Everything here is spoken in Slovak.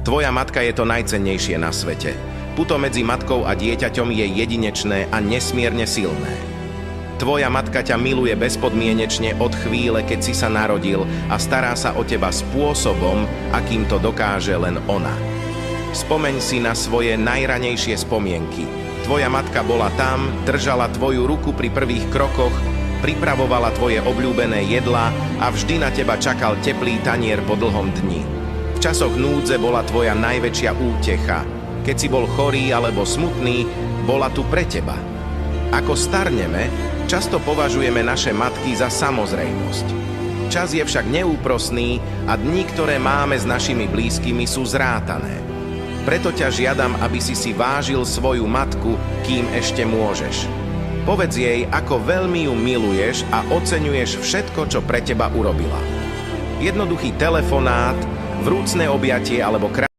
Tvoja matka je to najcennejšie na svete. Puto medzi matkou a dieťaťom je jedinečné a nesmierne silné. Tvoja matka ťa miluje bezpodmienečne od chvíle, keď si sa narodil a stará sa o teba spôsobom, akým to dokáže len ona. Spomeň si na svoje najranejšie spomienky. Tvoja matka bola tam, držala tvoju ruku pri prvých krokoch, pripravovala tvoje obľúbené jedlá a vždy na teba čakal teplý tanier po dlhom dni. V časoch núdze bola tvoja najväčšia útecha. Keď si bol chorý alebo smutný, bola tu pre teba. Ako starneme, často považujeme naše matky za samozrejmosť. Čas je však neúprosný a dni, ktoré máme s našimi blízkymi, sú zrátané. Preto ťa žiadam, aby si vážil svoju matku, kým ešte môžeš. Povedz jej, ako veľmi ju miluješ a oceňuješ všetko, čo pre teba urobila. Jednoduchý telefonát, vrúcne objatie alebo